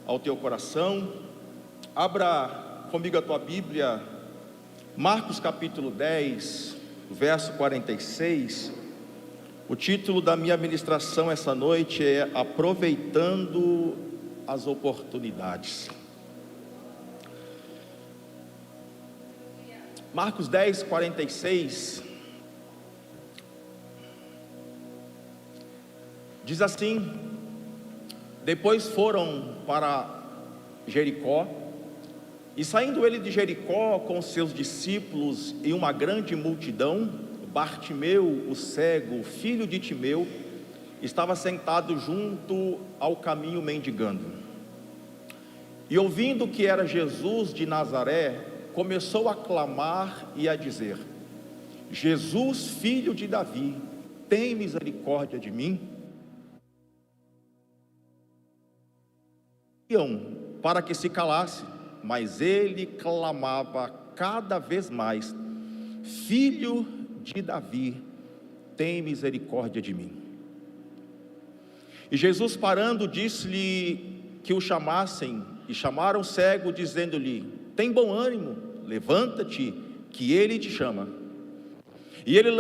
ao teu coração. Abra comigo a tua Bíblia, Marcos capítulo 10, verso 46. O título da minha ministração essa noite é Aproveitando as Oportunidades. Marcos 10, 46 diz assim: depois foram para Jericó, e saindo ele de Jericó com seus discípulos e uma grande multidão, Bartimeu, o cego, filho de Timeu, estava sentado junto ao caminho mendigando. E ouvindo que era Jesus de Nazaré, começou a clamar e a dizer: Jesus, filho de Davi, tem misericórdia de mim. Para que se calasse, mas ele clamava cada vez mais: Filho de Davi, tem misericórdia de mim. E Jesus, parando, disse-lhe que o chamassem, e chamaram o cego, dizendo-lhe: tem bom ânimo, levanta-te, que ele te chama. E ele,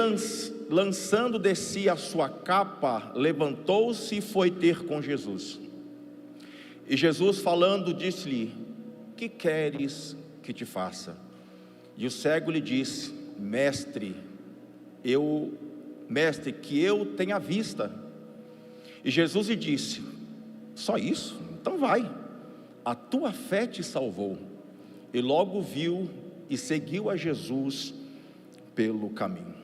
lançando de si a sua capa, levantou-se e foi ter com Jesus. E Jesus, falando, disse-lhe: que queres que te faça? E o cego lhe disse: Mestre, que eu tenha vista. E Jesus lhe disse: só isso? Então vai, a tua fé te salvou. E logo viu e seguiu a Jesus pelo caminho.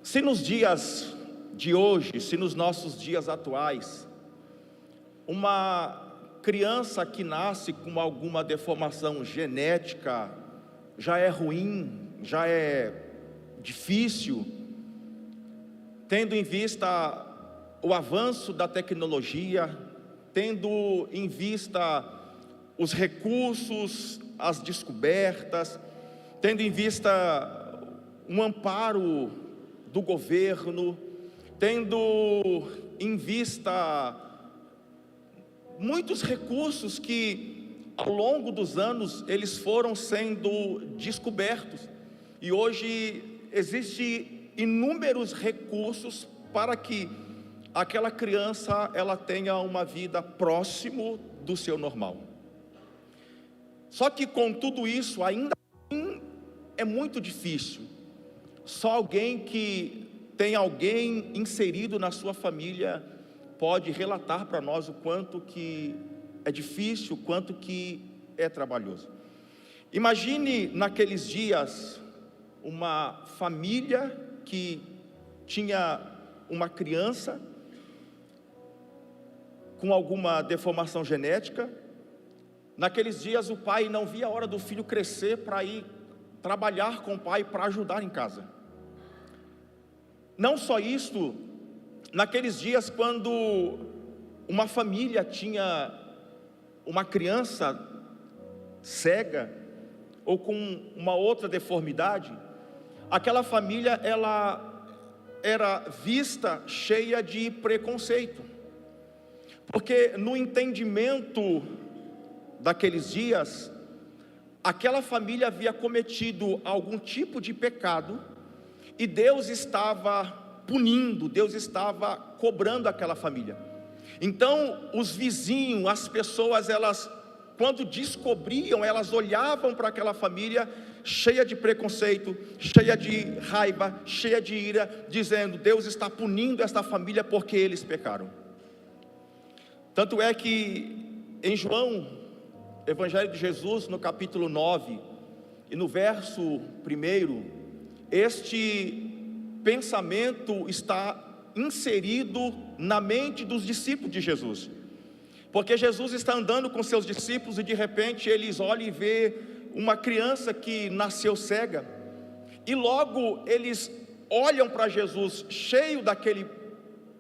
Se nos dias de hoje, se nos nossos dias atuais, uma criança que nasce com alguma deformação genética já é ruim, já é difícil, tendo em vista o avanço da tecnologia, tendo em vista os recursos, as descobertas, tendo em vista um amparo do governo, tendo em vista muitos recursos que ao longo dos anos eles foram sendo descobertos, e hoje existem inúmeros recursos para que aquela criança ela tenha uma vida próximo do seu normal. Só que com tudo isso ainda assim é muito difícil. Só alguém que tem alguém inserido na sua família pode relatar para nós o quanto que é difícil, o quanto que é trabalhoso. Imagine naqueles dias uma família que tinha uma criança com alguma deformação genética. Naqueles dias o pai não via a hora do filho crescer para ir trabalhar com o pai para ajudar em casa. Não só isso, naqueles dias quando uma família tinha uma criança cega ou com uma outra deformidade, aquela família ela era vista cheia de preconceito, porque no entendimento daqueles dias, aquela família havia cometido algum tipo de pecado, e Deus estava punindo, Deus estava cobrando aquela família. Então os vizinhos, as pessoas, elas, quando descobriam, elas olhavam para aquela família cheia de preconceito, cheia de raiva, cheia de ira, dizendo: Deus está punindo esta família porque eles pecaram. Tanto é que em João, Evangelho de Jesus, no capítulo 9 e no verso 1, este pensamento está inserido na mente dos discípulos de Jesus, porque Jesus está andando com seus discípulos e de repente eles olham e vê uma criança que nasceu cega, e logo eles olham para Jesus cheio daquele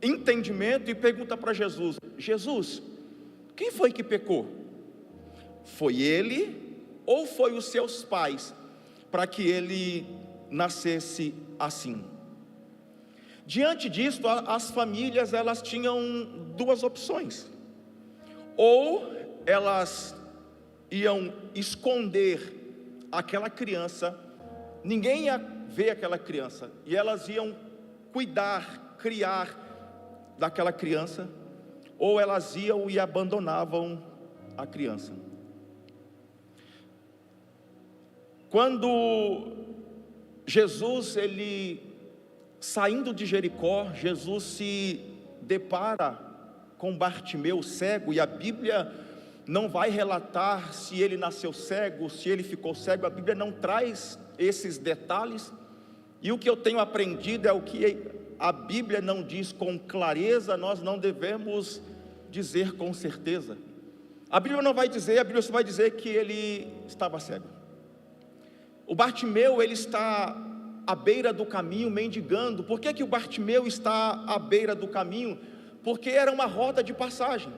entendimento e perguntam para Jesus: Jesus, quem foi que pecou? Foi ele ou foi os seus pais para que ele nascesse assim? Diante disto, as famílias elas tinham duas opções: ou elas iam esconder aquela criança, ninguém ia ver aquela criança, e elas iam cuidar, criar daquela criança, ou elas iam e abandonavam a criança. Quando Jesus, ele saindo de Jericó, Jesus se depara com Bartimeu cego, e a Bíblia não vai relatar se ele nasceu cego, se ele ficou cego, a Bíblia não traz esses detalhes, e o que eu tenho aprendido é o que a Bíblia não diz com clareza, nós não devemos dizer com certeza. A Bíblia não vai dizer, a Bíblia só vai dizer que ele estava cego. O Bartimeu, ele está à beira do caminho mendigando. Por que o Bartimeu está à beira do caminho? Porque era uma rota de passagem,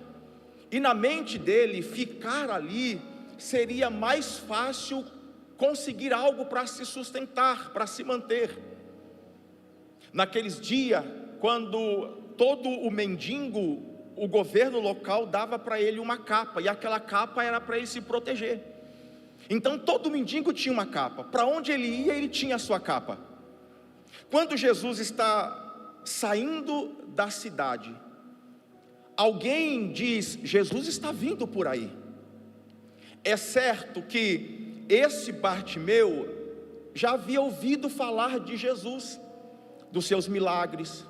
e na mente dele, ficar ali seria mais fácil conseguir algo para se sustentar, para se manter. Naqueles dias, quando todo o mendigo, o governo local dava para ele uma capa, e aquela capa era para ele se proteger. Então todo mendigo tinha uma capa, para onde ele ia, ele tinha a sua capa. Quando Jesus está saindo da cidade, alguém diz: Jesus está vindo por aí. É certo que esse Bartimeu já havia ouvido falar de Jesus, dos seus milagres,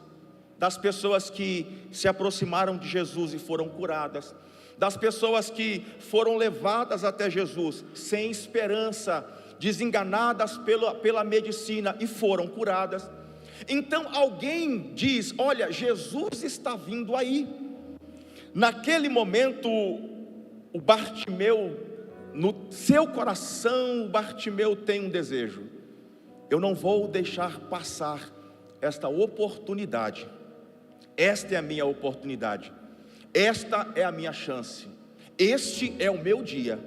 das pessoas que se aproximaram de Jesus e foram curadas, das pessoas que foram levadas até Jesus sem esperança, desenganadas pela medicina e foram curadas. Então alguém diz: olha, Jesus está vindo aí. Naquele momento, o Bartimeu, no seu coração, o Bartimeu tem um desejo: eu não vou deixar passar esta oportunidade. Esta é a minha oportunidade, esta é a minha chance, este é o meu dia.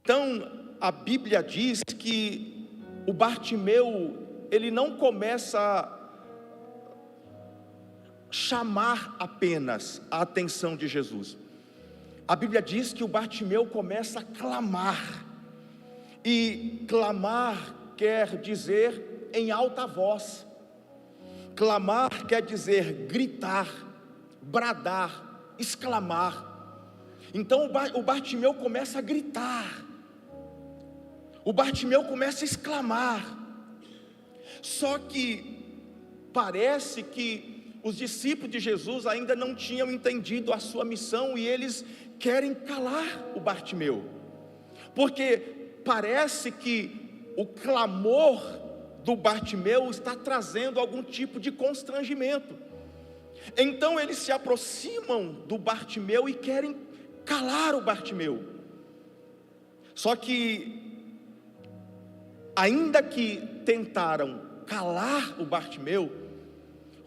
Então a Bíblia diz que o Bartimeu, ele não começa a chamar apenas a atenção de Jesus. A Bíblia diz que o Bartimeu começa a clamar, e clamar quer dizer em alta voz. Clamar quer dizer gritar, bradar, exclamar. Então o Bartimeu começa a gritar, o Bartimeu começa a exclamar. Só que parece que os discípulos de Jesus ainda não tinham entendido a sua missão, e eles querem calar o Bartimeu, porque parece que o clamor do Bartimeu está trazendo algum tipo de constrangimento. Então eles se aproximam do Bartimeu e querem calar o Bartimeu. Só que, ainda que tentaram calar o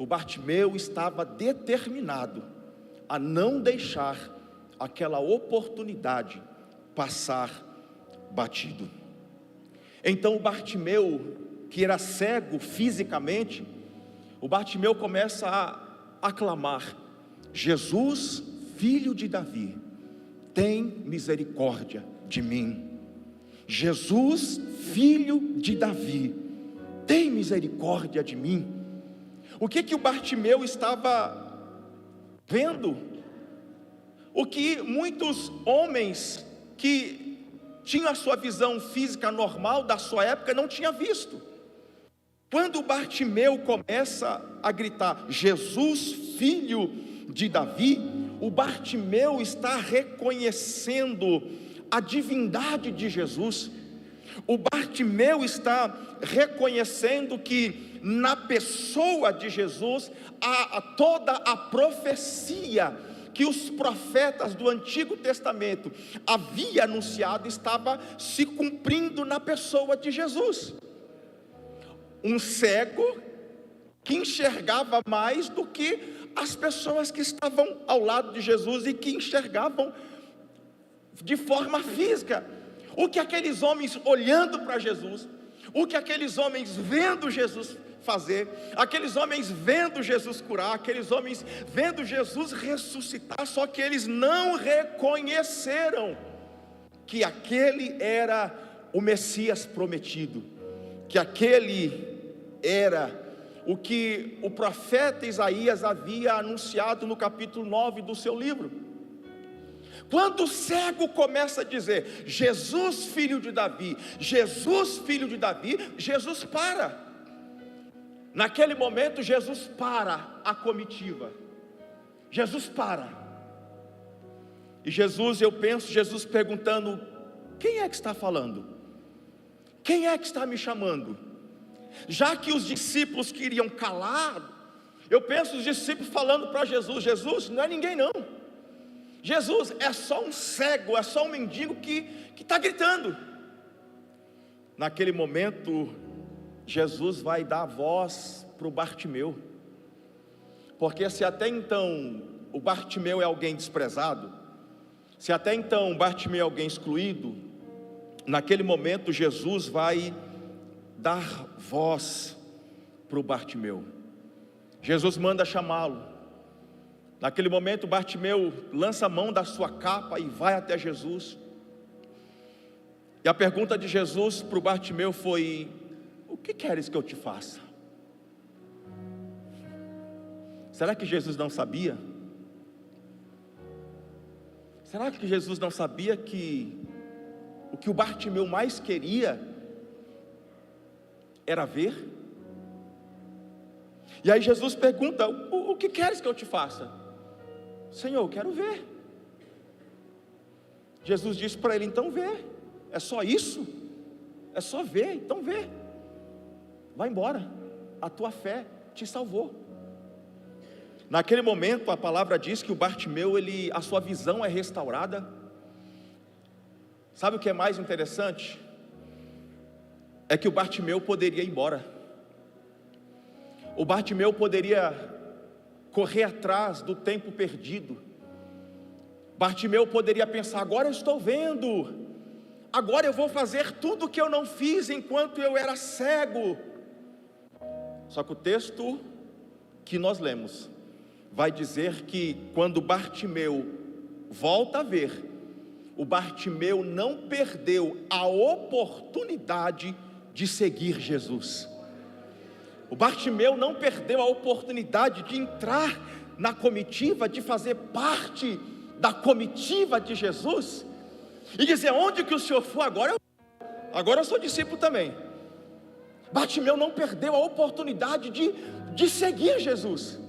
Bartimeu estava determinado a não deixar aquela oportunidade passar batido. Então o Bartimeu, que era cego fisicamente, o Bartimeu começa a clamar: Jesus, filho de Davi, tem misericórdia de mim. Jesus, filho de Davi, tem misericórdia de mim. O que o Bartimeu estava vendo? O que muitos homens que tinham a sua visão física normal da sua época não tinham visto. Quando o Bartimeu começa a gritar: Jesus, filho de Davi, o Bartimeu está reconhecendo a divindade de Jesus. O Bartimeu está reconhecendo que na pessoa de Jesus há toda a profecia que os profetas do Antigo Testamento haviam anunciado estava se cumprindo na pessoa de Jesus. Um cego que enxergava mais do que as pessoas que estavam ao lado de Jesus e que enxergavam de forma física. O que aqueles homens olhando para Jesus, o que aqueles homens vendo Jesus fazer, aqueles homens vendo Jesus curar, aqueles homens vendo Jesus ressuscitar, só que eles não reconheceram que aquele era o Messias prometido, que aquele era o que o profeta Isaías havia anunciado no capítulo 9 do seu livro. Quando o cego começa a dizer: Jesus filho de Davi, Jesus filho de Davi, Jesus para. Naquele momento Jesus para a comitiva, Jesus para. E Jesus, eu penso, Jesus perguntando: quem é que está falando? Quem é que está me chamando? Já que os discípulos queriam calar, eu penso os discípulos falando para Jesus: Jesus, não é ninguém não, Jesus é só um cego, é só um mendigo que está gritando. Naquele momento, Jesus vai dar voz para o Bartimeu, porque se até então o Bartimeu é alguém desprezado, se até então o Bartimeu é alguém excluído, naquele momento Jesus vai dar voz para o Bartimeu. Jesus manda chamá-lo. Naquele momento Bartimeu lança a mão da sua capa e vai até Jesus. E a pergunta de Jesus para o Bartimeu foi: o que queres que eu te faça? Será que Jesus não sabia? Será que Jesus não sabia que o que o Bartimeu mais queria era ver? E aí Jesus pergunta: o que queres que eu te faça? Senhor, eu quero ver. Jesus disse para ele: então vê. É só isso? É só ver, então vê. Vai embora, a tua fé te salvou. Naquele momento a palavra diz que o Bartimeu, a sua visão é restaurada. Sabe o que é mais interessante? É que o Bartimeu poderia ir embora. O Bartimeu poderia correr atrás do tempo perdido. Bartimeu poderia pensar: agora eu estou vendo, agora eu vou fazer tudo o que eu não fiz enquanto eu era cego. Só que o texto que nós lemos vai dizer que quando Bartimeu volta a ver, o Bartimeu não perdeu a oportunidade de seguir Jesus. O Bartimeu não perdeu a oportunidade de entrar na comitiva, de fazer parte da comitiva de Jesus e dizer: onde que o Senhor for, agora eu sou discípulo também. Bartimeu não perdeu a oportunidade de seguir Jesus.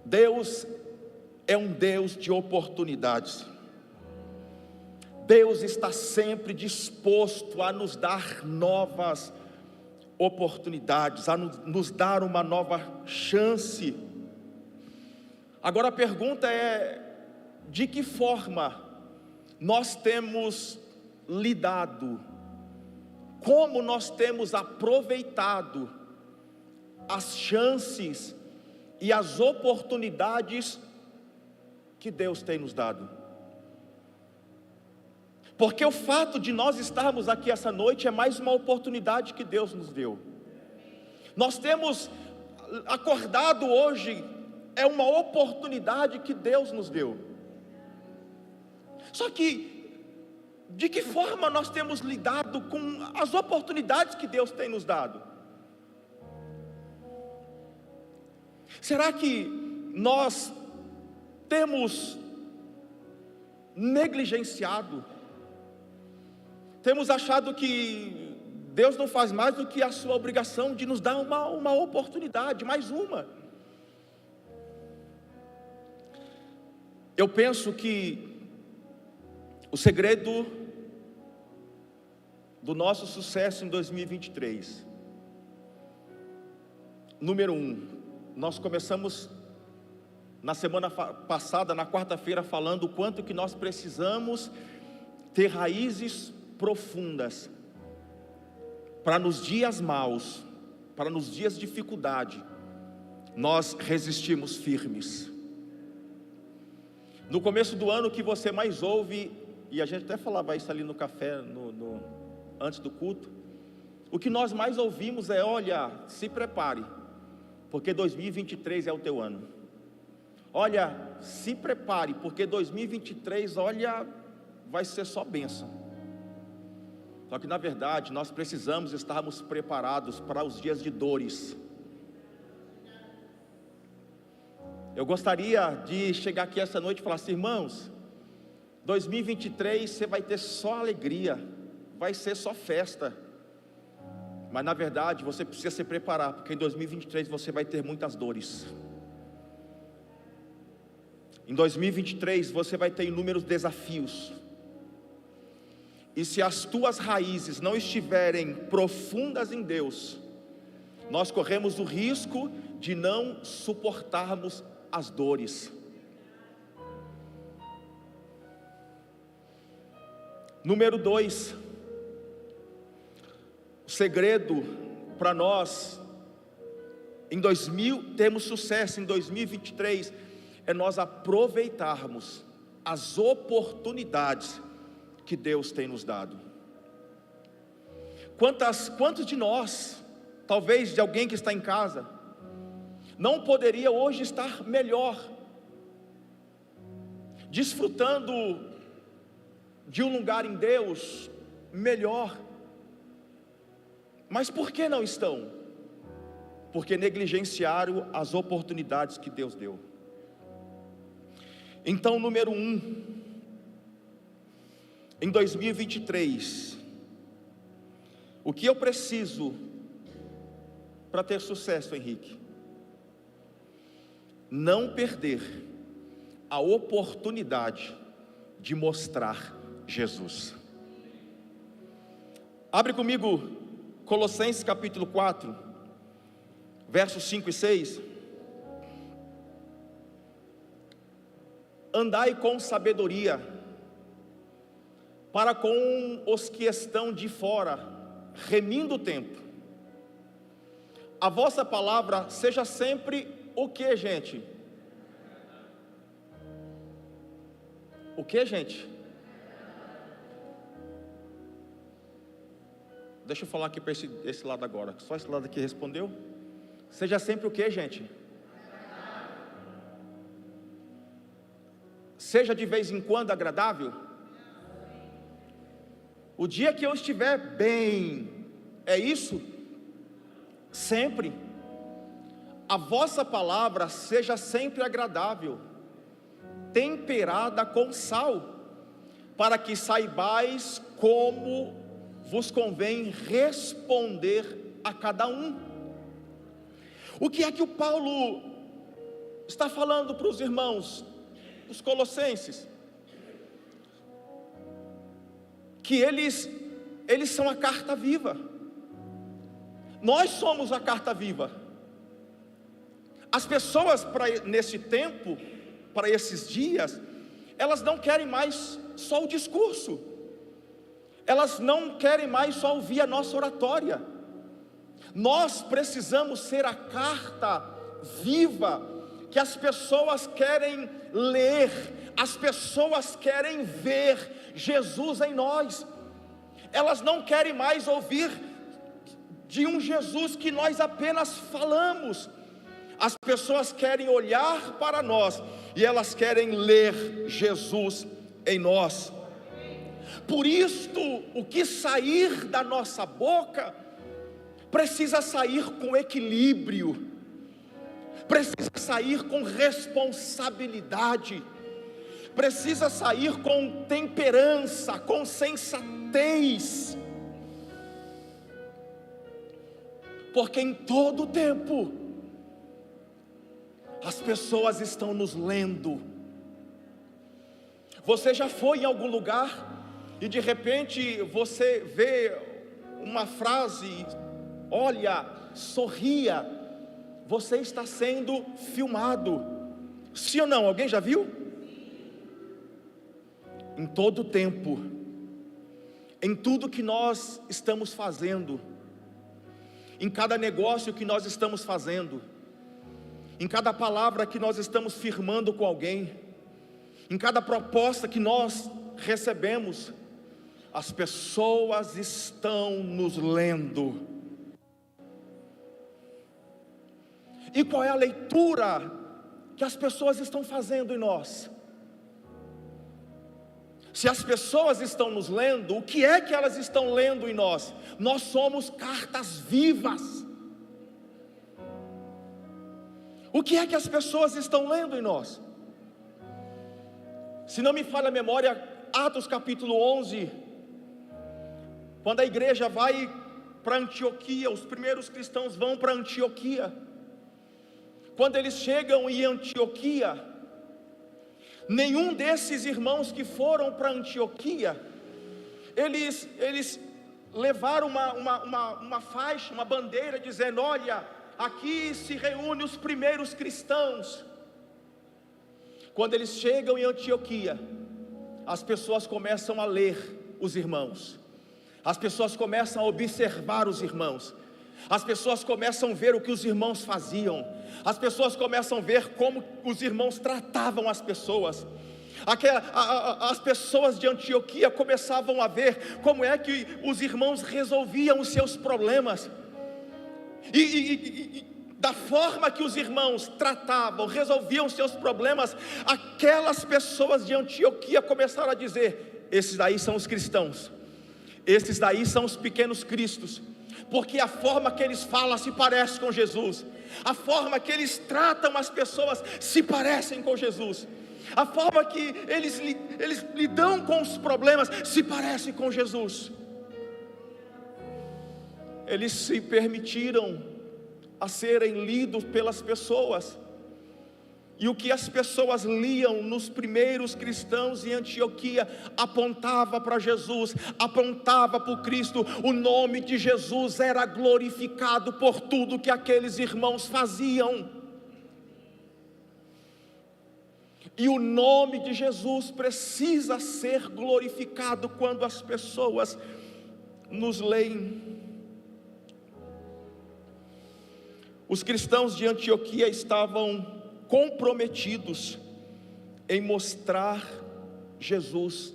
Deus é um Deus de oportunidades. Deus está sempre disposto a nos dar novas oportunidades, a nos dar uma nova chance. Agora a pergunta é: de que forma nós temos lidado, como nós temos aproveitado as chances e as oportunidades que Deus tem nos dado? Porque o fato de nós estarmos aqui essa noite é mais uma oportunidade que Deus nos deu. Nós temos acordado hoje, é uma oportunidade que Deus nos deu. Só que, de que forma nós temos lidado com as oportunidades que Deus tem nos dado? Será que nós temos negligenciado? Temos achado que Deus não faz mais do que a sua obrigação de nos dar uma oportunidade, mais uma. Eu penso que o segredo do nosso sucesso em 2023, número 1, nós começamos na semana passada, na quarta-feira, falando o quanto que nós precisamos ter raízes profundas, para nos dias maus, para nos dias de dificuldade, nós resistimos firmes. No começo do ano, o que você mais ouve, e a gente até falava isso ali no café, antes do culto, o que nós mais ouvimos é: olha, se prepare, porque 2023 é o teu ano. Olha, se prepare, porque 2023, olha, vai ser só bênção. Só que na verdade nós precisamos estarmos preparados para os dias de dores. Eu gostaria de chegar aqui essa noite e falar assim: irmãos, 2023 você vai ter só alegria, vai ser só festa. Mas na verdade você precisa se preparar, porque em 2023 você vai ter muitas dores. Em 2023 você vai ter inúmeros desafios. E se as tuas raízes não estiverem profundas em Deus, nós corremos o risco de não suportarmos as dores. Número 2, o segredo para nós termos sucesso em 2023 é nós aproveitarmos as oportunidades que Deus tem nos dado. Quantos de nós, talvez de alguém que está em casa, não poderia hoje estar melhor, desfrutando de um lugar em Deus melhor, mas por que não estão? Porque negligenciaram as oportunidades que Deus deu. Então, número 1, em 2023, o que eu preciso para ter sucesso, Henrique? Não perder a oportunidade de mostrar Jesus. Abre comigo Colossenses capítulo 4, versos 5 e 6. Andai com sabedoria para com os que estão de fora, remindo o tempo. A vossa palavra seja sempre o que, gente? O que, gente? Deixa eu falar aqui para esse lado agora. Só esse lado aqui respondeu. Seja sempre o que, gente? Seja de vez em quando agradável. O dia que eu estiver bem, é isso? Sempre. A vossa palavra seja sempre agradável, temperada com sal, para que saibais como vos convém responder a cada um. O que é que o Paulo está falando para os irmãos, os colossenses? Que eles são a carta viva. Nós somos a carta viva. As pessoas nesse tempo, para esses dias, elas não querem mais só o discurso, elas não querem mais só ouvir a nossa oratória. Nós precisamos ser a carta viva que as pessoas querem ler, as pessoas querem ver Jesus em nós. Elas não querem mais ouvir de um Jesus que nós apenas falamos. As pessoas querem olhar para nós e elas querem ler Jesus em nós. Por isto, o que sair da nossa boca precisa sair com equilíbrio, precisa sair com responsabilidade, precisa sair com temperança, com sensatez, porque em todo tempo as pessoas estão nos lendo. Você já foi em algum lugar e de repente você vê uma frase: olha, sorria, você está sendo filmado. Sim ou não? Alguém já viu? Em todo tempo, em tudo que nós estamos fazendo, em cada negócio que nós estamos fazendo, em cada palavra que nós estamos firmando com alguém, em cada proposta que nós recebemos, as pessoas estão nos lendo. E qual é a leitura que as pessoas estão fazendo em nós? Se as pessoas estão nos lendo, o que é que elas estão lendo em nós? Nós somos cartas vivas. O que é que as pessoas estão lendo em nós? Se não me falha a memória, Atos capítulo 11, quando a igreja vai para Antioquia, os primeiros cristãos vão para Antioquia. Quando eles chegam em Antioquia, nenhum desses irmãos que foram para Antioquia, eles levaram uma faixa, uma bandeira, dizendo: olha, aqui se reúnem os primeiros cristãos. Quando eles chegam em Antioquia, as pessoas começam a ler os irmãos, as pessoas começam a observar os irmãos, as pessoas começam a ver o que os irmãos faziam, as pessoas começam a ver como os irmãos tratavam as pessoas. As pessoas de Antioquia começavam a ver como é que os irmãos resolviam os seus problemas, e da forma que os irmãos tratavam, resolviam os seus problemas, aquelas pessoas de Antioquia começaram a dizer: esses daí são os cristãos, esses daí são os pequenos cristos, porque a forma que eles falam se parece com Jesus, a forma que eles tratam as pessoas se parecem com Jesus, a forma que eles lidam com os problemas se parece com Jesus. Eles se permitiram a serem lidos pelas pessoas, e o que as pessoas liam nos primeiros cristãos em Antioquia apontava para Jesus, apontava para o Cristo. O nome de Jesus era glorificado por tudo que aqueles irmãos faziam, e o nome de Jesus precisa ser glorificado quando as pessoas nos leem. Os cristãos de Antioquia estavam comprometidos em mostrar Jesus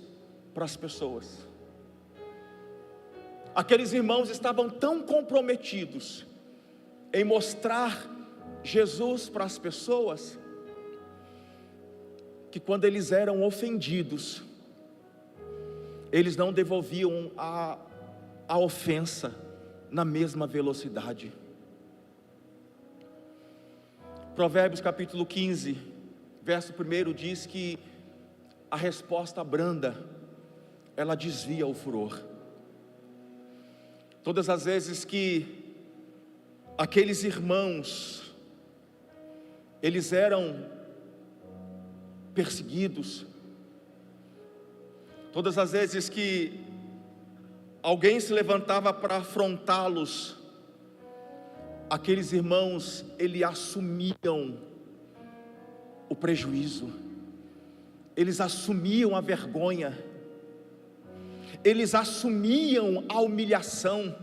para as pessoas. Aqueles irmãos estavam tão comprometidos em mostrar Jesus para as pessoas, que quando eles eram ofendidos, eles não devolviam a ofensa na mesma velocidade. Provérbios capítulo 15, verso 1 diz que a resposta branda, ela desvia o furor. Todas as vezes que aqueles irmãos, eles eram perseguidos, todas as vezes que alguém se levantava para afrontá-los, aqueles irmãos, eles assumiam o prejuízo, eles assumiam a vergonha, eles assumiam a humilhação.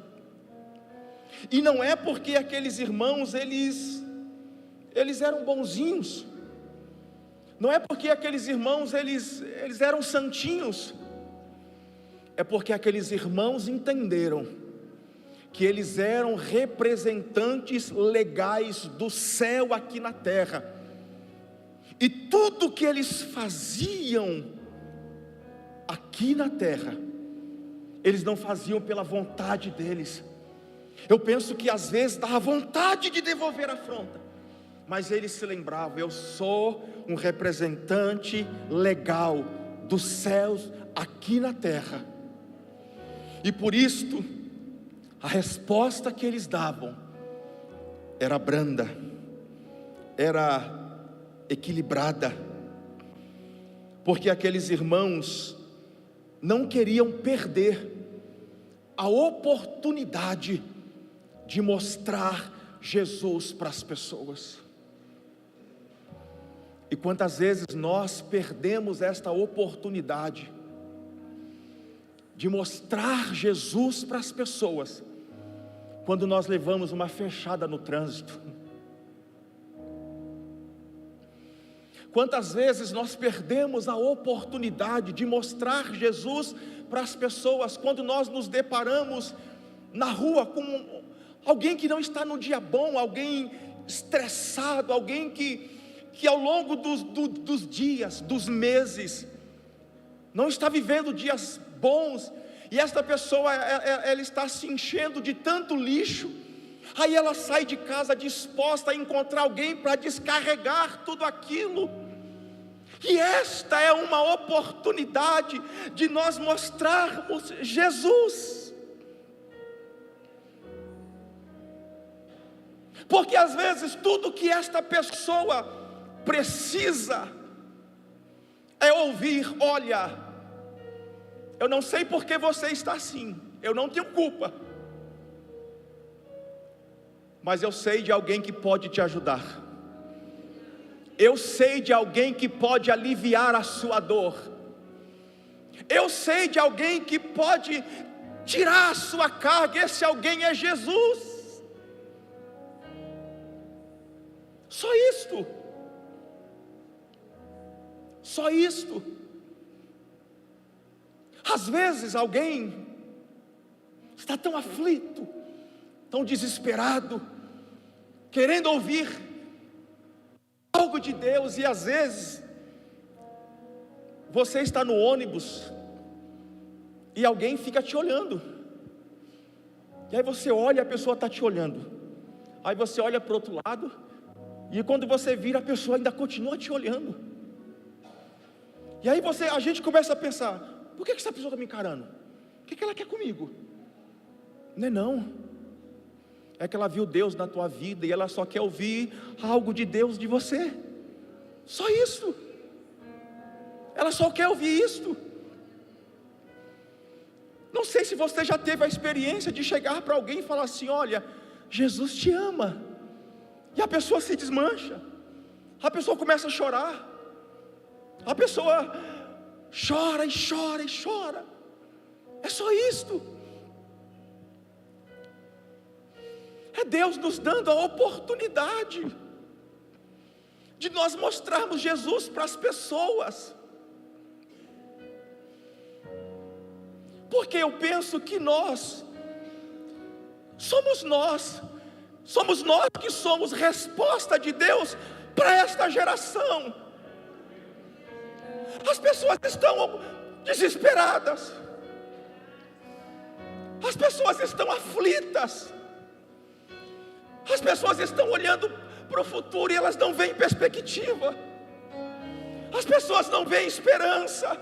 E não é porque aqueles irmãos, eles eram bonzinhos, não é porque aqueles irmãos, eles eram santinhos, é porque aqueles irmãos entenderam que eles eram representantes legais do céu aqui na terra, e tudo que eles faziam aqui na terra, eles não faziam pela vontade deles. Eu penso que às vezes dava vontade de devolver a afronta, mas eles se lembravam: eu sou um representante legal dos céus aqui na terra, e por isto a resposta que eles davam era branda, era equilibrada, porque aqueles irmãos não queriam perder a oportunidade de mostrar Jesus para as pessoas. E quantas vezes nós perdemos esta oportunidade de mostrar Jesus para as pessoas, quando nós levamos uma fechada no trânsito, Quantas vezes nós perdemos a oportunidade de mostrar Jesus para as pessoas, quando nós nos deparamos na rua com alguém que não está no dia bom, alguém estressado, alguém que ao longo dos dias, dos meses, não está vivendo dias bons, e esta pessoa, ela está se enchendo de tanto lixo. Aí ela sai de casa disposta a encontrar alguém para descarregar tudo aquilo. E esta é uma oportunidade de nós mostrarmos Jesus. Porque às vezes tudo que esta pessoa precisa é ouvir: olha, eu não sei porque você está assim, eu não tenho culpa, mas eu sei de alguém que pode te ajudar. Eu sei de alguém que pode aliviar a sua dor. Eu sei de alguém que pode tirar a sua carga. Esse alguém é Jesus. Só isto. Só isto. Às vezes alguém está tão aflito, tão desesperado, querendo ouvir algo de Deus, e às vezes você está no ônibus e alguém fica te olhando, e aí você olha, a pessoa está te olhando, aí você olha para o outro lado, e quando você vira, a pessoa ainda continua te olhando, e aí a gente começa a pensar: por que essa pessoa está me encarando? O que ela quer comigo? Não, é que ela viu Deus na tua vida e ela só quer ouvir algo de Deus de você. Só isso. Ela só quer ouvir isto. Não sei se você já teve a experiência de chegar para alguém e falar assim: olha, Jesus te ama. E a pessoa se desmancha. A pessoa começa a chorar. A pessoa chora e chora e chora. É só isto. É Deus nos dando a oportunidade de nós mostrarmos Jesus para as pessoas. Porque eu penso que somos nós que somos resposta de Deus para esta geração. As pessoas estão desesperadas, as pessoas estão aflitas, as pessoas estão olhando para o futuro e elas não veem perspectiva. As pessoas não veem esperança.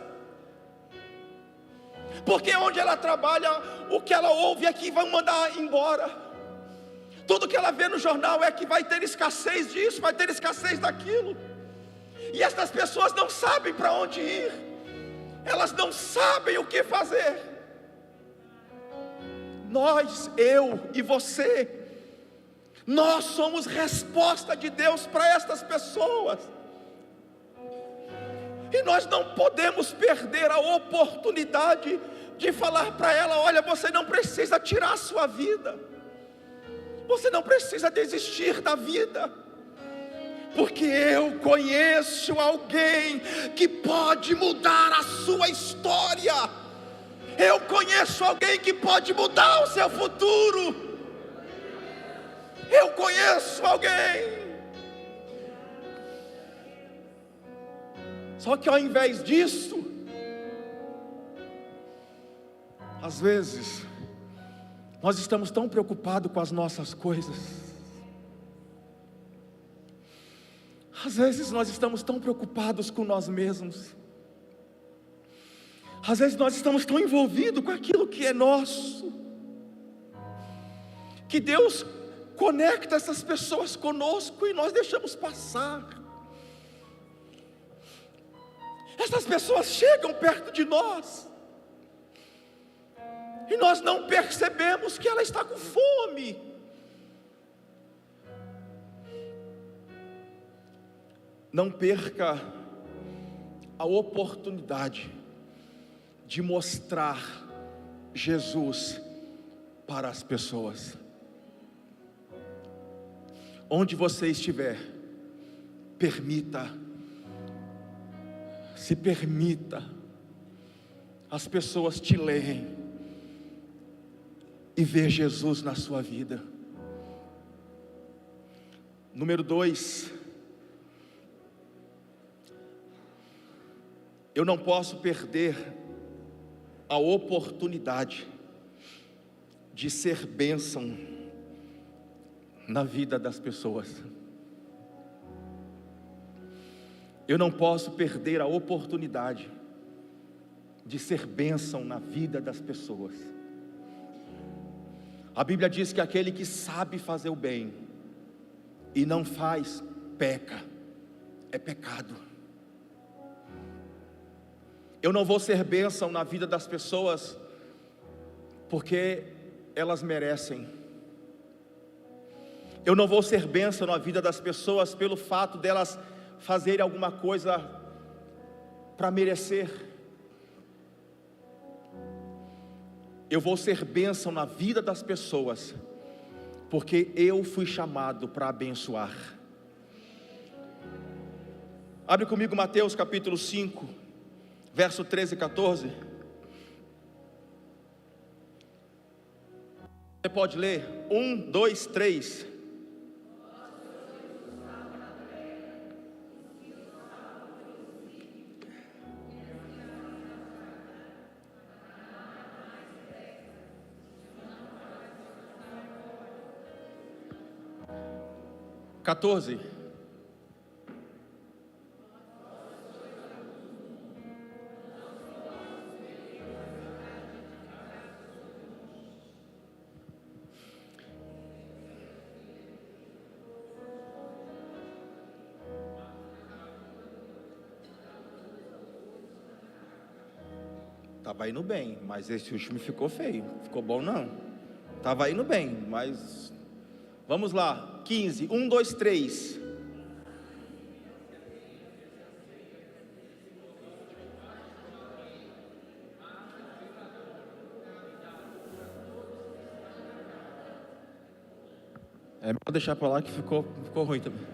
Porque onde ela trabalha, o que ela ouve é que vão mandar embora. Tudo que ela vê no jornal é que vai ter escassez disso, vai ter escassez daquilo. E estas pessoas não sabem para onde ir. Elas não sabem o que fazer. Nós, eu e você, nós somos resposta de Deus para estas pessoas. E nós não podemos perder a oportunidade de falar para ela: olha, você não precisa tirar a sua vida, você não precisa desistir da vida, porque eu conheço alguém que pode mudar a sua história. Eu conheço alguém que pode mudar o seu futuro. Eu conheço alguém. Só que ao invés disso, às vezes nós estamos tão preocupados com as nossas coisas. Às vezes nós estamos tão preocupados com nós mesmos. Às vezes nós estamos tão envolvidos com aquilo que é nosso, que Deus conecta essas pessoas conosco e nós deixamos passar. Essas pessoas chegam perto de nós e nós não percebemos que ela está com fome. Não perca a oportunidade de mostrar Jesus para as pessoas. Onde você estiver, permita Se permita as pessoas te leem e ver Jesus na sua vida. Número 2, eu não posso perder a oportunidade de ser bênção na vida das pessoas. Eu não posso perder a oportunidade de ser bênção na vida das pessoas. A Bíblia diz que aquele que sabe fazer o bem e não faz, peca, é pecado. Eu não vou ser bênção na vida das pessoas porque elas merecem. Eu não vou ser bênção na vida das pessoas pelo fato delas fazerem alguma coisa para merecer. Eu vou ser bênção na vida das pessoas porque eu fui chamado para abençoar. Abre comigo Mateus capítulo 5, verso 13 e 14. Você pode ler? 1, 2, 3. Quatorze. Estava indo bem, mas esse último ficou feio. Ficou bom não. Estava indo bem, mas... Vamos lá, 15, 1, 2, 3. É melhor deixar para lá que ficou ruim também.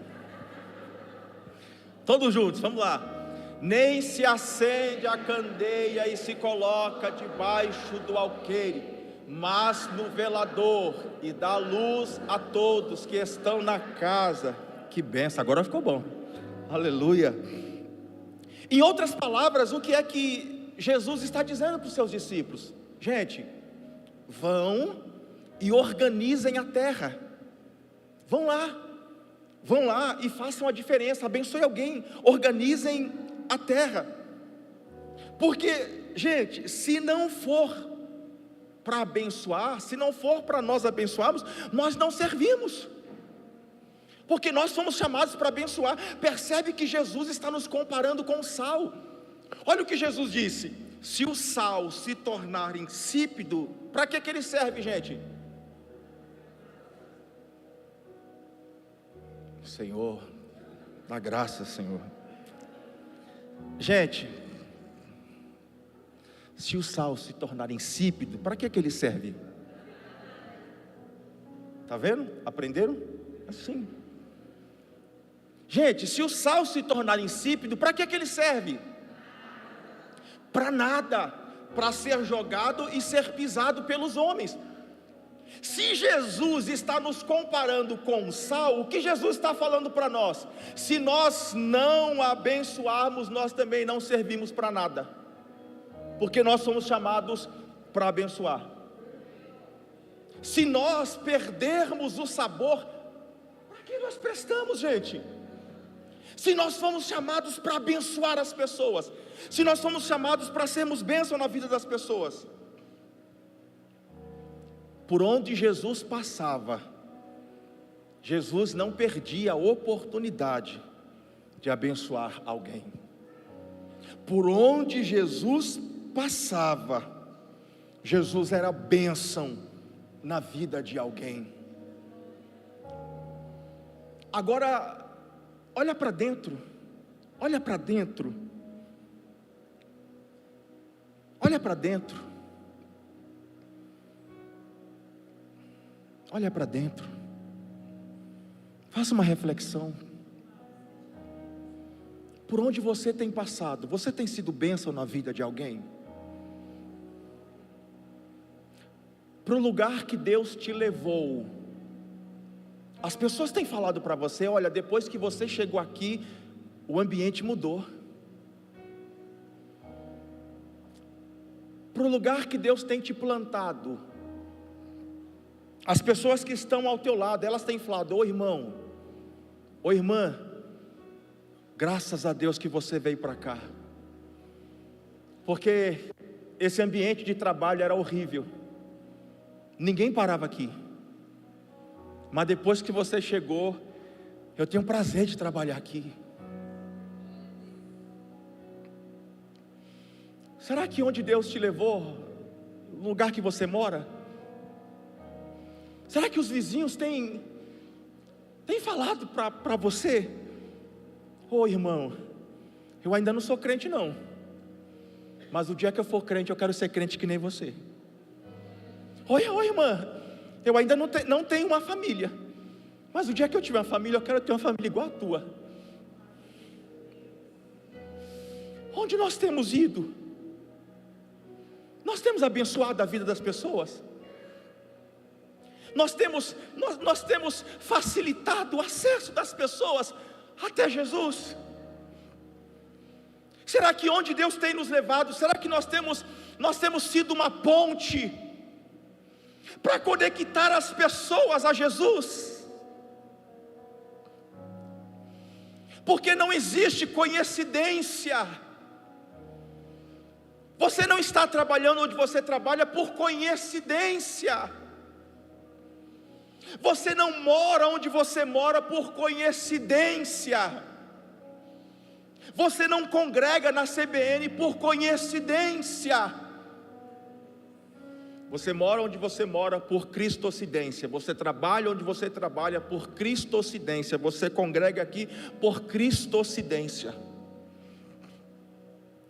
Todos juntos, vamos lá. Nem se acende a candeia e se coloca debaixo do alqueire, mas no velador, e dá luz a todos que estão na casa. Que benção, agora ficou bom. Aleluia. Em outras palavras, o que é que Jesus está dizendo para os seus discípulos? Gente, vão e organizem a terra. Vão lá e façam a diferença, abençoe alguém, organizem a terra. Porque, gente, se não for para abençoar, se não for para nós abençoarmos, nós não servimos, porque nós somos chamados para abençoar. Percebe que Jesus está nos comparando com o sal. Olha o que Jesus disse: se o sal se tornar insípido, para que ele serve, gente? Senhor, dá graça, Senhor. Gente, se o sal se tornar insípido, para que ele serve? Está vendo? Aprenderam? Assim. Gente, se o sal se tornar insípido, para que ele serve? Para nada, para ser jogado e ser pisado pelos homens. Se Jesus está nos comparando com o sal, o que Jesus está falando para nós? Se nós não abençoarmos, nós também não servimos para nada, porque nós somos chamados para abençoar. Se nós perdermos o sabor, para que nós prestamos, gente? Se nós fomos chamados para abençoar as pessoas, se nós fomos chamados para sermos bênção na vida das pessoas. Por onde Jesus passava, Jesus não perdia a oportunidade de abençoar alguém. Por onde Jesus passava, Jesus era bênção na vida de alguém. Agora, olha para dentro, olha para dentro, olha para dentro. Olha para dentro, faça uma reflexão. Por onde você tem passado, você tem sido bênção na vida de alguém? Para o lugar que Deus te levou, as pessoas têm falado para você: olha, depois que você chegou aqui, o ambiente mudou. Para o lugar que Deus tem te plantado, as pessoas que estão ao teu lado, elas têm falado: ô irmão, ô irmã, graças a Deus que você veio para cá, porque esse ambiente de trabalho era horrível, ninguém parava aqui, mas depois que você chegou, eu tenho prazer de trabalhar aqui. Será que onde Deus te levou, no lugar que você mora, será que os vizinhos têm falado para você: ô irmão, eu ainda não sou crente não, mas o dia que eu for crente, eu quero ser crente que nem você. Oi irmã, eu ainda não tenho uma família, mas o dia que eu tiver uma família, eu quero ter uma família igual a tua. Onde nós temos ido? Nós temos abençoado a vida das pessoas? Nós temos facilitado o acesso das pessoas até Jesus? Será que onde Deus tem nos levado, será que nós temos sido uma ponte para conectar as pessoas a Jesus? Porque não existe coincidência. Você não está trabalhando onde você trabalha por coincidência. Você não mora onde você mora por coincidência. Você não congrega na CBN por coincidência. Você mora onde você mora por cristocidência. Você trabalha onde você trabalha por cristocidência. Você congrega aqui por cristocidência.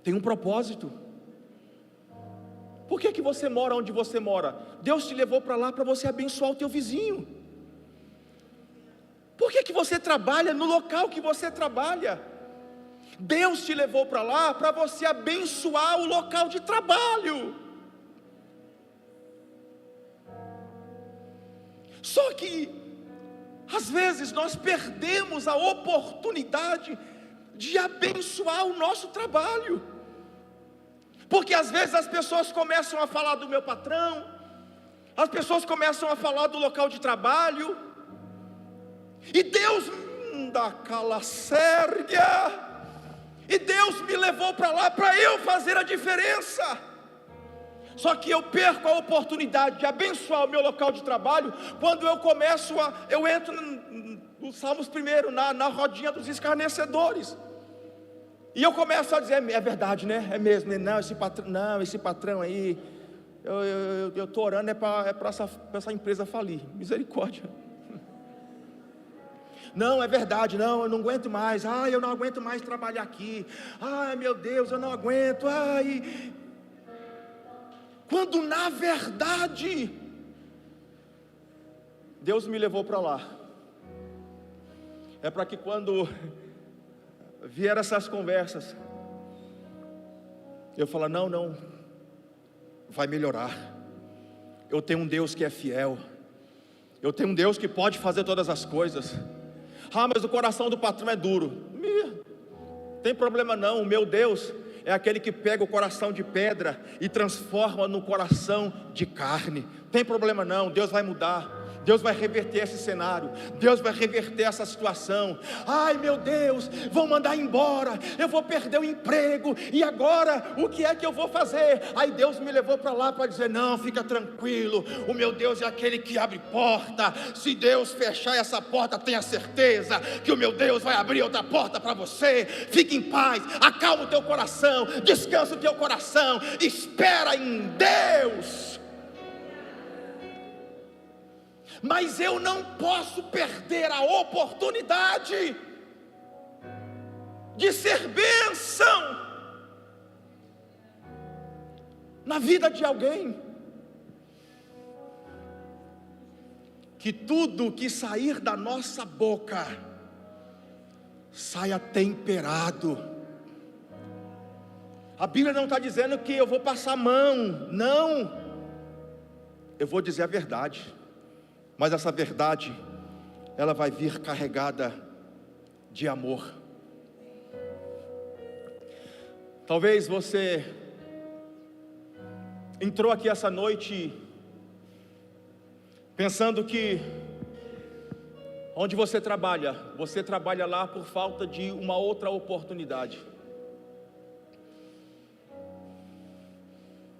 Tem um propósito. Por que você mora onde você mora? Deus te levou para lá para você abençoar o teu vizinho. Por que você trabalha no local que você trabalha? Deus te levou para lá para você abençoar o local de trabalho. Só que às vezes nós perdemos a oportunidade de abençoar o nosso trabalho. Porque às vezes as pessoas começam a falar do meu patrão, as pessoas começam a falar do local de trabalho, e Deus da calacérgia, e Deus me levou para lá para eu fazer a diferença. Só que eu perco a oportunidade de abençoar o meu local de trabalho quando eu entro no Salmos primeiro, na rodinha dos escarnecedores. E eu começo a dizer: é verdade, né? É mesmo, né? Esse patrão aí, eu estou orando para essa empresa falir. Misericórdia. Não, é verdade, não, eu não aguento mais. Eu não aguento mais trabalhar aqui. Meu Deus, eu não aguento. Quando na verdade Deus me levou para lá é para que quando vier essas conversas, eu falo: não, vai melhorar. Eu tenho um Deus que é fiel. Eu tenho um Deus que pode fazer todas as coisas. Mas o coração do patrão é duro. Tem problema não, o meu Deus é aquele que pega o coração de pedra e transforma no coração de carne. Tem problema não, Deus vai mudar. Deus vai reverter esse cenário. Deus vai reverter essa situação. Meu Deus, vão mandar embora, eu vou perder o emprego, e agora o que é que eu vou fazer? Aí Deus me levou para lá para dizer: não, fica tranquilo, o meu Deus é aquele que abre porta. Se Deus fechar essa porta, tenha certeza que o meu Deus vai abrir outra porta para você. Fique em paz, acalma o teu coração, descansa o teu coração, espera em Deus. Mas eu não posso perder a oportunidade de ser bênção na vida de alguém. Que tudo que sair da nossa boca saia temperado. A Bíblia não está dizendo que eu vou passar a mão, não. Eu vou dizer a verdade, mas essa verdade, ela vai vir carregada de amor. Talvez você entrou aqui essa noite pensando que onde você trabalha lá por falta de uma outra oportunidade.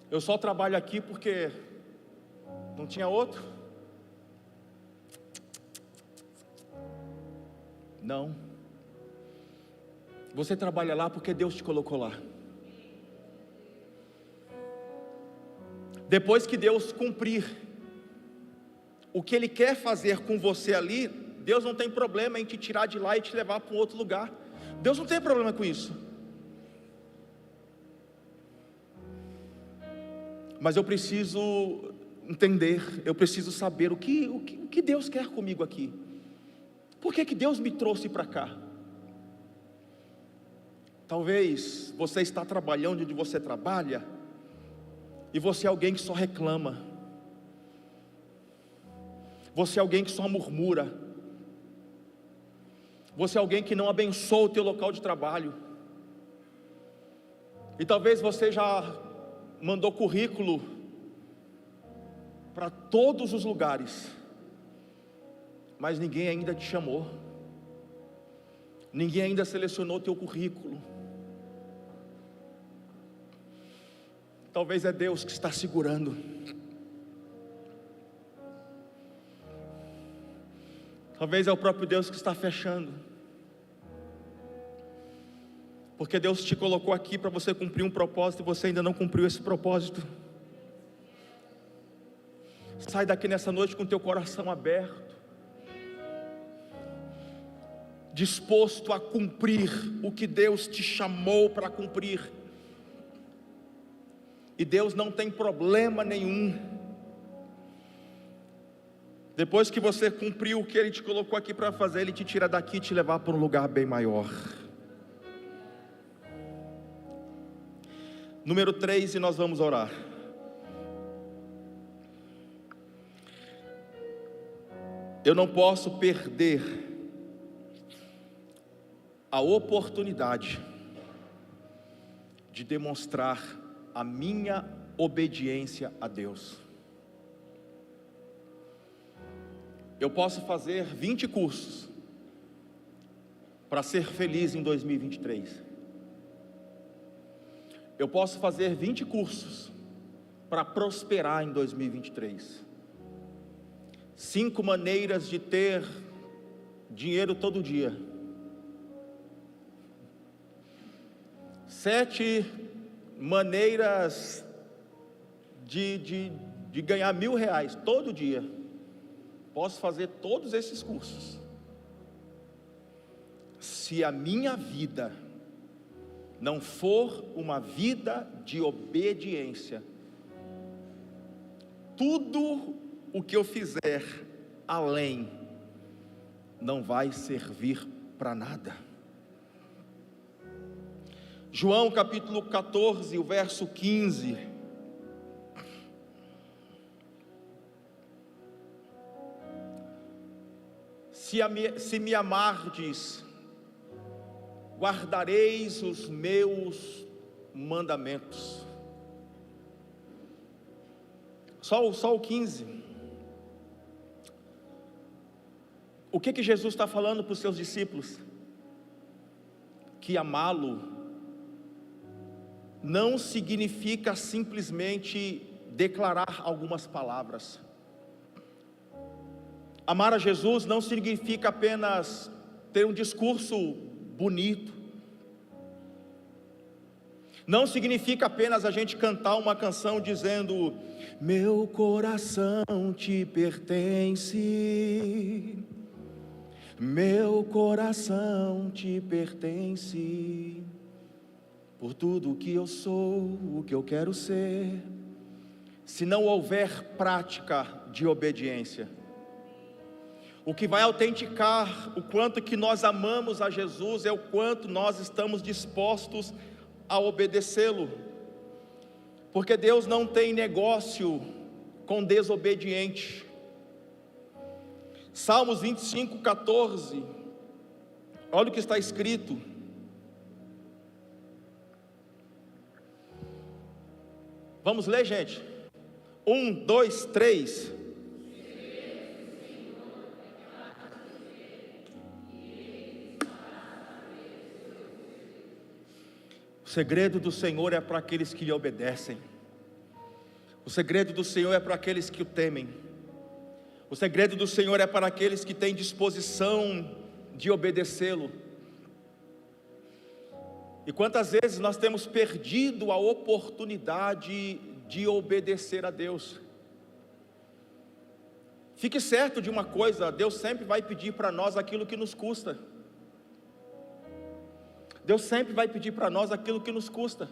Eu só trabalho aqui porque não tinha outro. Não. Você trabalha lá porque Deus te colocou lá. Depois que Deus cumprir o que Ele quer fazer com você ali, Deus não tem problema em te tirar de lá e te levar para um outro lugar. Deus não tem problema com isso. Mas eu preciso entender, eu preciso saber o que Deus quer comigo aqui. Por que Deus me trouxe para cá? Talvez você está trabalhando onde você trabalha, e você é alguém que só reclama. Você é alguém que só murmura. Você é alguém que não abençoa o teu local de trabalho. E talvez você já mandou currículo para todos os lugares, mas ninguém ainda te chamou. Ninguém ainda selecionou o teu currículo. Talvez é Deus que está segurando. Talvez é o próprio Deus que está fechando. Porque Deus te colocou aqui para você cumprir um propósito e você ainda não cumpriu esse propósito. Sai daqui nessa noite com teu coração aberto, disposto a cumprir o que Deus te chamou para cumprir. E Deus não tem problema nenhum. Depois que você cumpriu o que Ele te colocou aqui para fazer, Ele te tira daqui e te levar para um lugar bem maior. Número 3, e nós vamos orar. Eu não posso perder a oportunidade de demonstrar a minha obediência a Deus. Eu posso fazer 20 cursos para ser feliz em 2023. Eu posso fazer 20 cursos para prosperar em 2023. 5 maneiras de ter dinheiro todo dia. 7 maneiras de ganhar R$1.000 todo dia. Posso fazer todos esses cursos. Se a minha vida não for uma vida de obediência, tudo o que eu fizer além não vai servir para nada. João capítulo 14, o verso 15. Se me amardes, guardareis os meus mandamentos. Só o 15. O que Jesus está falando para os seus discípulos? Que amá-lo não significa simplesmente declarar algumas palavras. Amar a Jesus não significa apenas ter um discurso bonito. Não significa apenas a gente cantar uma canção dizendo: meu coração te pertence, meu coração te pertence, por tudo que eu sou, o que eu quero ser. Se não houver prática de obediência, O que vai autenticar o quanto que nós amamos a Jesus é o quanto nós estamos dispostos a obedecê-lo. Porque Deus não tem negócio com desobediente. Salmos 25:14, olha o que está escrito. Vamos ler, gente? 1, 2, 3. O segredo do Senhor é para aqueles que lhe obedecem. O segredo do Senhor é para aqueles que o temem. O segredo do Senhor é para aqueles que têm disposição de obedecê-lo. E quantas vezes nós temos perdido a oportunidade de obedecer a Deus? Fique certo de uma coisa: Deus sempre vai pedir para nós aquilo que nos custa. Deus sempre vai pedir para nós aquilo que nos custa.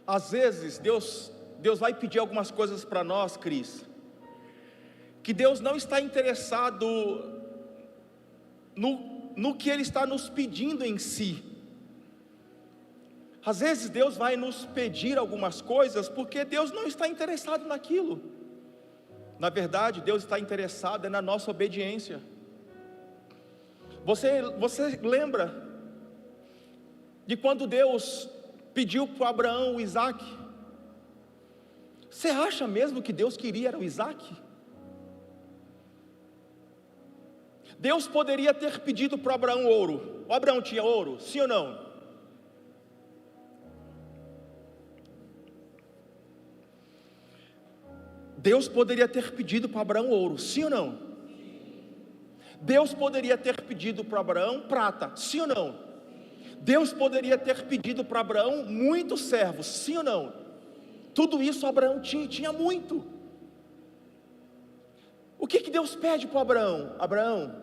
Às vezes Deus vai pedir algumas coisas para nós, Cris, que Deus não está interessado no que Ele está nos pedindo em si. Às vezes Deus vai nos pedir algumas coisas porque Deus não está interessado naquilo. Na verdade, Deus está interessado na nossa obediência. Você lembra de quando Deus pediu para Abraão o Isaac? Você acha mesmo que Deus queria era o Isaac? Deus poderia ter pedido para Abraão ouro. O Abraão tinha ouro, sim ou não? Deus poderia ter pedido para Abraão ouro, sim ou não? Deus poderia ter pedido para Abraão prata, sim ou não? Deus poderia ter pedido para Abraão muitos servos, sim ou não? Tudo isso Abraão tinha muito. O que Deus pede para Abraão? Abraão,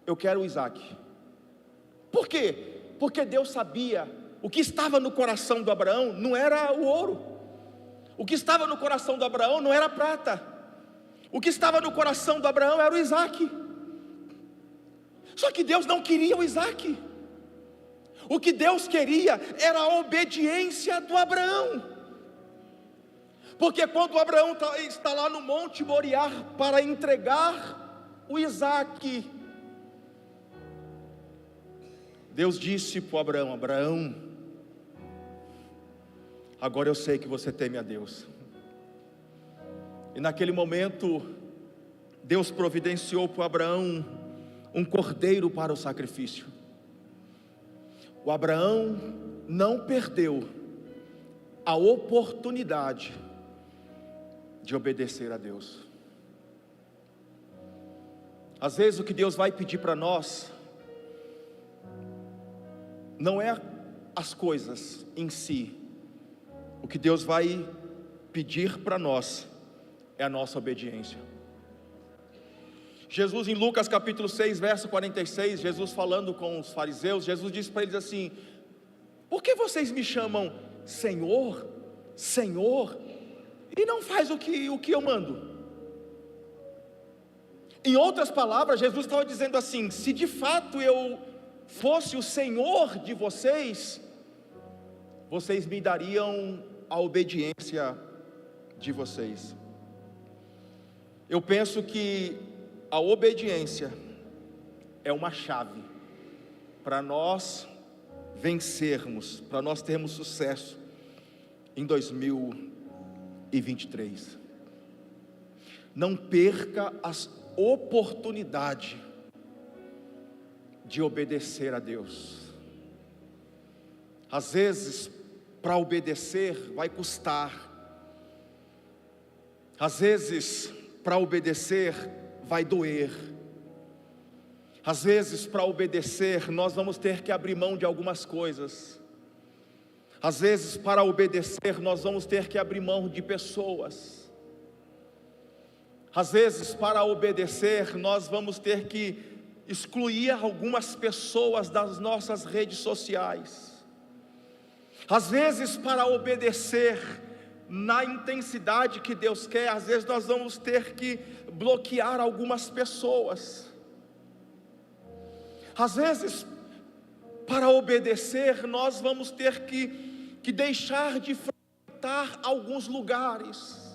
eu quero o Isaac. Por quê? Porque Deus sabia, o que estava no coração do Abraão não era o ouro. O que estava no coração do Abraão não era a prata. O que estava no coração do Abraão era o Isaac. Só que Deus não queria o Isaac. O que Deus queria era a obediência do Abraão. Porque quando Abraão está lá no Monte Moriá para entregar o Isaac, Deus disse para Abraão: Abraão, agora eu sei que você teme a Deus. E naquele momento Deus providenciou para Abraão um cordeiro para o sacrifício. O Abraão não perdeu a oportunidade de obedecer a Deus. Às vezes o que Deus vai pedir para nós não é as coisas em si. O que Deus vai pedir para nós é a nossa obediência. Jesus, em Lucas capítulo 6, verso 46, Jesus falando com os fariseus, Jesus disse para eles assim: por que vocês me chamam Senhor, Senhor, e não faz o que eu mando? Em outras palavras, Jesus estava dizendo assim: se de fato eu fosse o Senhor de vocês, vocês me dariam a obediência de vocês. Eu penso que a obediência é uma chave para nós vencermos, para nós termos sucesso em 2023. Não perca as oportunidades de obedecer a Deus. Às vezes, para obedecer vai custar. Às vezes, para obedecer vai doer. Às vezes, para obedecer, nós vamos ter que abrir mão de algumas coisas. Às vezes, para obedecer, nós vamos ter que abrir mão de pessoas. Às vezes, para obedecer, nós vamos ter que excluir algumas pessoas das nossas redes sociais. Às vezes, para obedecer, na intensidade que Deus quer, às vezes nós vamos ter que bloquear algumas pessoas. Às vezes, para obedecer, nós vamos ter que deixar de frequentar alguns lugares.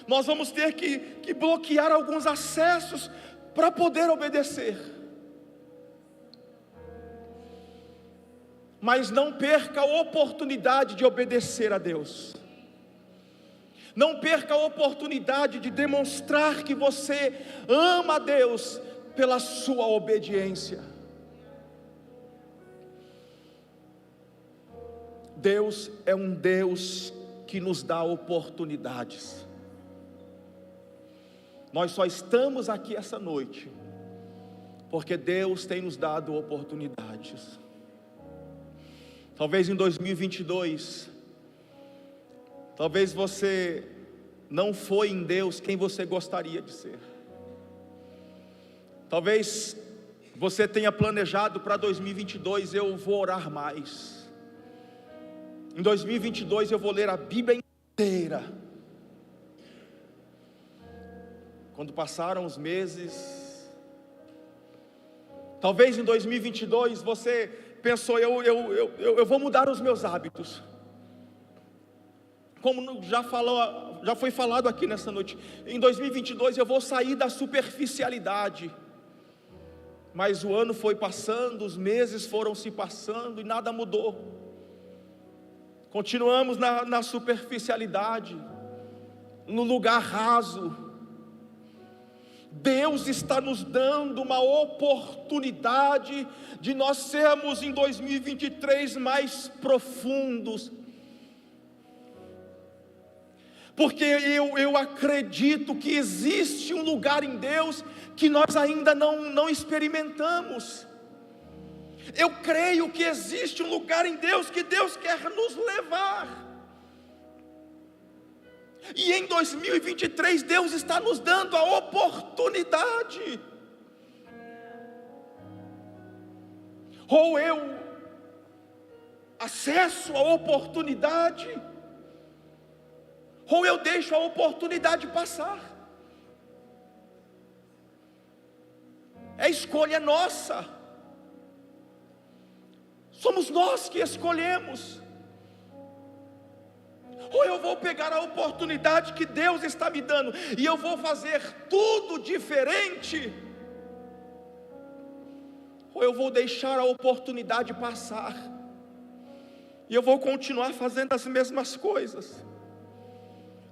Nós vamos ter que bloquear alguns acessos para poder obedecer. Mas não perca a oportunidade de obedecer a Deus. Não perca a oportunidade de demonstrar que você ama a Deus pela sua obediência. Deus é um Deus que nos dá oportunidades. Nós só estamos aqui essa noite porque Deus tem nos dado oportunidades. Talvez em 2022, talvez você não foi em Deus quem você gostaria de ser. Talvez você tenha planejado para 2022, eu vou orar mais. Em 2022 eu vou ler a Bíblia inteira. Quando passaram os meses, talvez em 2022 você pensou, eu vou mudar os meus hábitos. Como já foi falado aqui nessa noite, em 2022 eu vou sair da superficialidade. Mas o ano foi passando, os meses foram se passando e nada mudou. Continuamos na superficialidade, no lugar raso. Deus está nos dando uma oportunidade de nós sermos em 2023 mais profundos. Porque eu acredito que existe um lugar em Deus que nós ainda não experimentamos. Eu creio que existe um lugar em Deus que Deus quer nos levar. E em 2023 Deus está nos dando a oportunidade. Ou eu acesso a oportunidade, ou eu deixo a oportunidade passar. É escolha nossa. Somos nós que escolhemos. Ou eu vou pegar a oportunidade que Deus está me dando e eu vou fazer tudo diferente, ou eu vou deixar a oportunidade passar e eu vou continuar fazendo as mesmas coisas,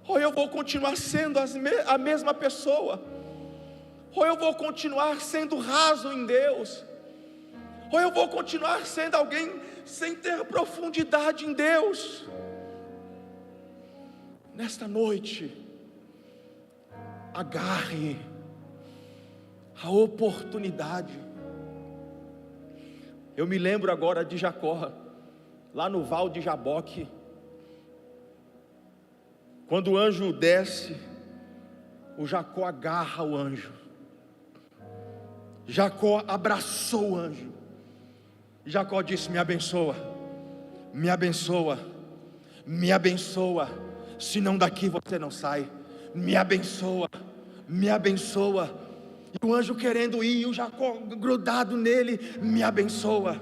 ou eu vou continuar sendo a mesma pessoa, ou eu vou continuar sendo raso em Deus, ou eu vou continuar sendo alguém sem ter profundidade em Deus. Nesta noite, agarre a oportunidade. Eu me lembro agora de Jacó, lá no Val de Jaboque, quando o anjo desce, o Jacó agarra o anjo. Jacó abraçou o anjo. Jacó disse: me abençoa, me abençoa, me abençoa, senão daqui você não sai. Me abençoa, me abençoa. E o anjo querendo ir, e o Jacó grudado nele: me abençoa,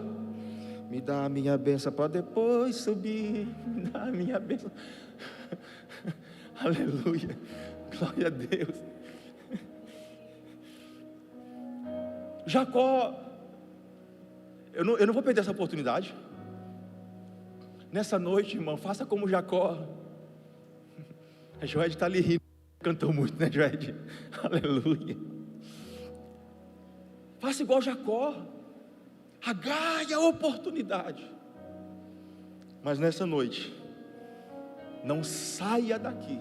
me dá a minha bênção para depois subir, me dá a minha bênção. Aleluia, glória a Deus. Jacó, eu não vou perder essa oportunidade. Nessa noite, irmão, faça como Jacó. A Joed está ali rindo, cantou muito, né, Joed? Aleluia. Faça igual Jacó, agarre a oportunidade. Mas nessa noite, não saia daqui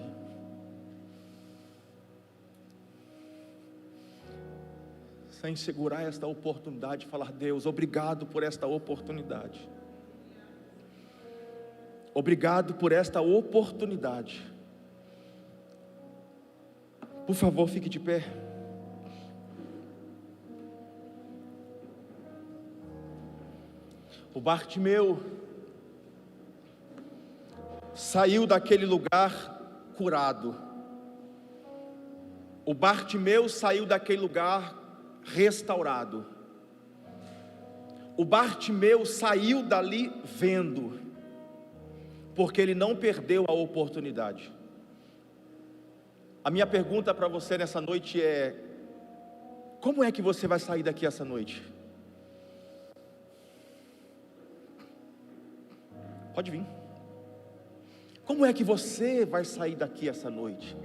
sem segurar esta oportunidade e falar: Deus, obrigado por esta oportunidade. Obrigado por esta oportunidade. Por favor, fique de pé. O Bartimeu saiu daquele lugar curado. O Bartimeu saiu daquele lugar restaurado. O Bartimeu saiu dali vendo, porque ele não perdeu a oportunidade. A minha pergunta para você nessa noite é: como é que você vai sair daqui essa noite? Pode vir. Como é que você vai sair daqui essa noite?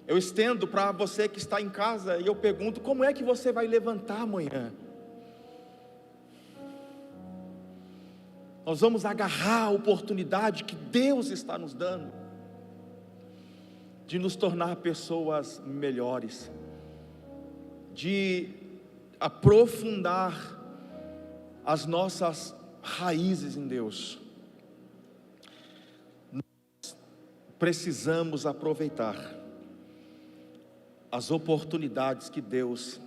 Eu estendo para você que está em casa e eu pergunto: como é que você vai levantar amanhã? Nós vamos agarrar a oportunidade que Deus está nos dando de nos tornar pessoas melhores, de aprofundar as nossas raízes em Deus. Nós precisamos aproveitar as oportunidades que Deus